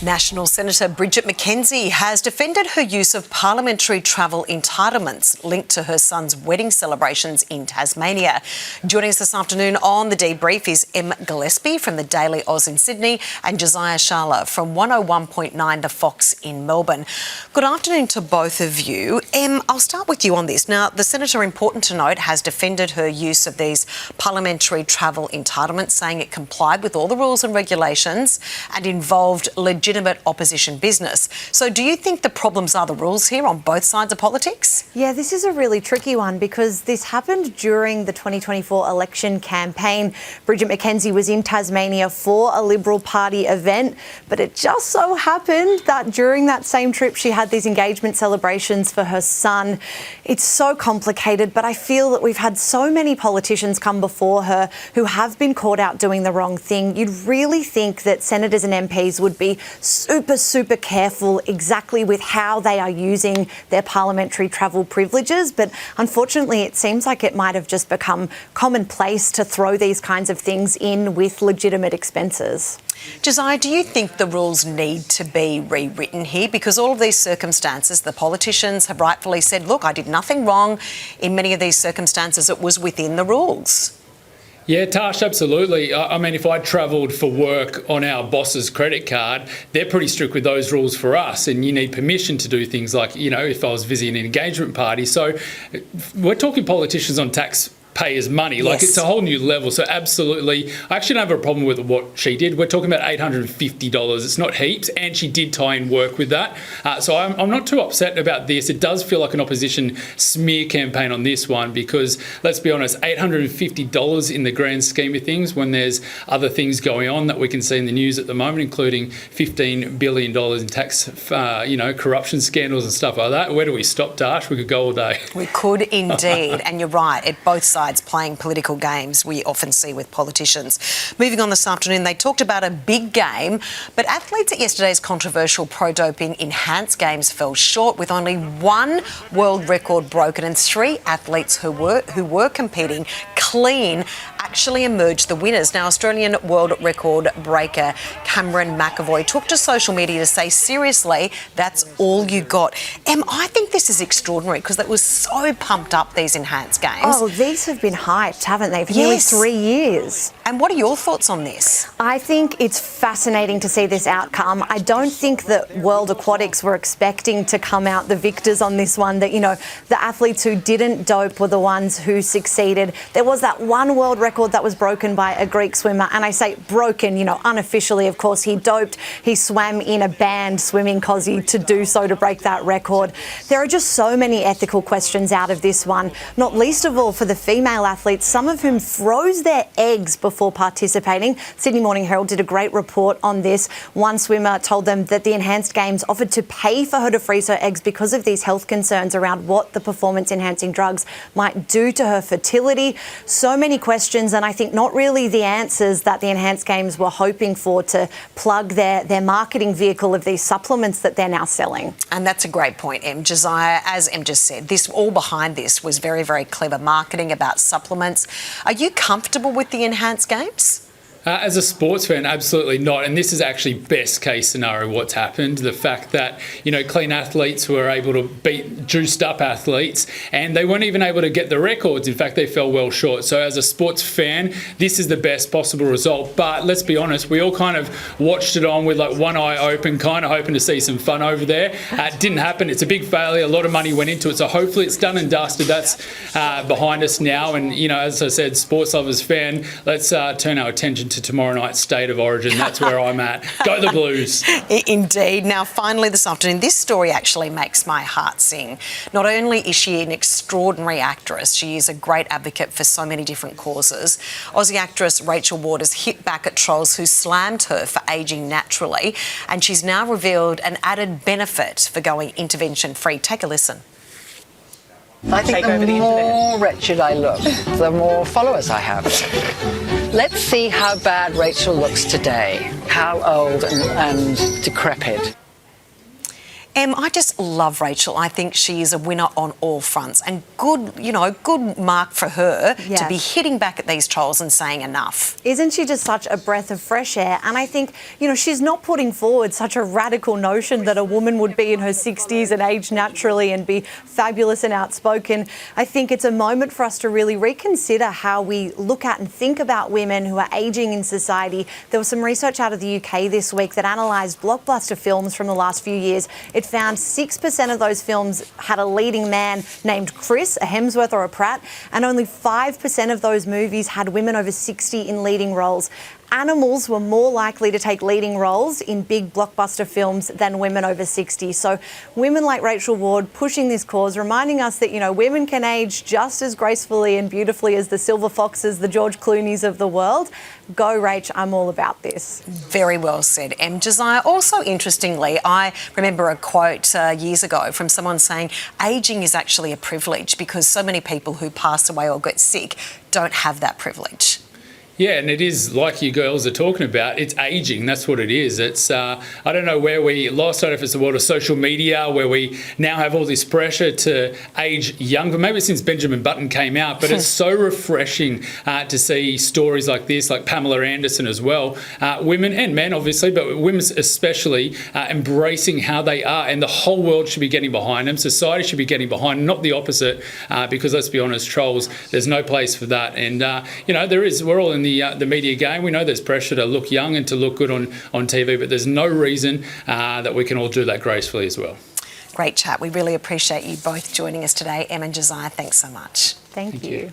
National Senator Bridget McKenzie has defended her use of parliamentary travel entitlements linked to her son's wedding celebrations in Tasmania. Joining us this afternoon on The Debrief is Em Gillespie from the Daily Oz in Sydney and Josiah Sharla from 101.9 The Fox in Melbourne. Good afternoon to both of you. Em, I'll start with you on this. Now, the Senator, important to note, has defended her use of these parliamentary travel entitlements, saying it complied with all the rules and regulations and involved legitimate opposition business. So do you think the problems are the rules here on both sides of politics? Yeah, this is a really tricky one because this happened during the 2024 election campaign. Bridget McKenzie was in Tasmania for a Liberal Party event, but it just so happened that during that same trip she had these engagement celebrations for her son. It's so complicated, but I feel that we've had so many politicians come before her who have been caught out doing the wrong thing. You'd really think that senators and MPs would be super careful exactly with how they are using their parliamentary travel privileges, but unfortunately it seems like it might have just become commonplace to throw these kinds of things in with legitimate expenses. Josiah, do you think the rules need to be rewritten here? Because all of these circumstances, the politicians have rightfully said, look, I did nothing wrong. In many of these circumstances, it was within the rules. Yeah, Tash, absolutely. I mean, if I travelled for work on our boss's credit card, they're pretty strict with those rules for us, and you need permission to do things like, you know, if I was visiting an engagement party. So we're talking politicians on taxpayers' money. Like, yes. It's a whole new level. So absolutely, I actually don't have a problem with what she did. We're talking about $850. It's not heaps, and she did tie in work with that. So I'm not too upset about this. It does feel like an opposition smear campaign on this one because, let's be honest, $850 in the grand scheme of things when there's other things going on that we can see in the news at the moment, including $15 billion in tax, corruption scandals and stuff like that. Where do we stop, Dash? We could go all day. We could indeed, and you're right, at both sides playing political games we often see with politicians. Moving on this afternoon, they talked about a big game, but athletes at yesterday's controversial pro-doping enhanced games fell short with only one world record broken, and three athletes who were competing clean actually emerged the winners. Now, Australian world record breaker Cameron McAvoy took to social media to say, seriously, that's all you got. Em, I think this is extraordinary because that was so pumped up, these enhanced games. Oh, these have been hyped, haven't they, for nearly 3 years? And what are your thoughts on this? I think it's fascinating to see this outcome. I don't think that World Aquatics were expecting to come out the victors on this one, that, you know, the athletes who didn't dope were the ones who succeeded. There was that one world record that was broken by a Greek swimmer, and I say broken, you know, unofficially, of course. He doped, he swam in a banned swimming cosy to do so, to break that record. There are just so many ethical questions out of this one, not least of all for the female athletes, some of whom froze their eggs before participating. Sydney Morning Herald did a great report on this. One swimmer told them that the enhanced games offered to pay for her to freeze her eggs because of these health concerns around what the performance-enhancing drugs might do to her fertility. So many questions, and I think not really the answers that the enhanced games were hoping for to plug their marketing vehicle of these supplements that they're now selling. And that's a great point, Em. Josiah, as Em just said, this all behind this was very, very clever marketing about supplements. Are you comfortable with the enhanced games? As a sports fan, absolutely not. And this is actually best case scenario what's happened. The fact that, you know, clean athletes were able to beat juiced up athletes, and they weren't even able to get the records. In fact, they fell well short. So as a sports fan, this is the best possible result. But let's be honest, we all kind of watched it on with like one eye open, kind of hoping to see some fun over there. It didn't happen. It's a big failure. A lot of money went into it. So hopefully it's done and dusted. That's behind us now. And, you know, as I said, sports lovers fan, let's turn our attention to tomorrow night's State of Origin. That's where I'm at. Go the Blues. Indeed. Now, finally this afternoon, this story actually makes my heart sing. Not only is she an extraordinary actress, she is a great advocate for so many different causes. Aussie actress Rachel Waters hit back at trolls who slammed her for ageing naturally, and she's now revealed an added benefit for going intervention-free. Take a listen. I think the more wretched I look, the more followers I have. Let's see how bad Rachel looks today, how old and decrepit. I just love Rachel. I think she is a winner on all fronts, and good mark for her to be hitting back at these trolls and saying enough. Isn't she just such a breath of fresh air? And I think, she's not putting forward such a radical notion that a woman would be in her 60s and age naturally and be fabulous and outspoken. I think it's a moment for us to really reconsider how we look at and think about women who are ageing in society. There was some research out of the UK this week that analysed blockbuster films from the last few years. It found 6% of those films had a leading man named Chris, a Hemsworth or a Pratt, and only 5% of those movies had women over 60 in leading roles. Animals were more likely to take leading roles in big blockbuster films than women over 60. So women like Rachel Ward pushing this cause, reminding us that, women can age just as gracefully and beautifully as the Silver Foxes, the George Clooneys of the world. Go, Rach, I'm all about this. Very well said, Josiah. Also, interestingly, I remember a quote years ago from someone saying ageing is actually a privilege because so many people who pass away or get sick don't have that privilege. Yeah, and it is like you girls are talking about, it's ageing, that's what it is. It's, I don't know where we lost, I don't know if it's the world of social media where we now have all this pressure to age younger, maybe since Benjamin Button came out, but it's so refreshing to see stories like this, like Pamela Anderson as well, women and men obviously, but women especially embracing how they are, and the whole world should be getting behind them, society should be getting behind them, not the opposite, because let's be honest, trolls, there's no place for that. And, we're all in the media game. We know there's pressure to look young and to look good on TV, but there's no reason that we can all do that gracefully as well. Great chat. We really appreciate you both joining us today. Em and Josiah, thanks so much. Thank you.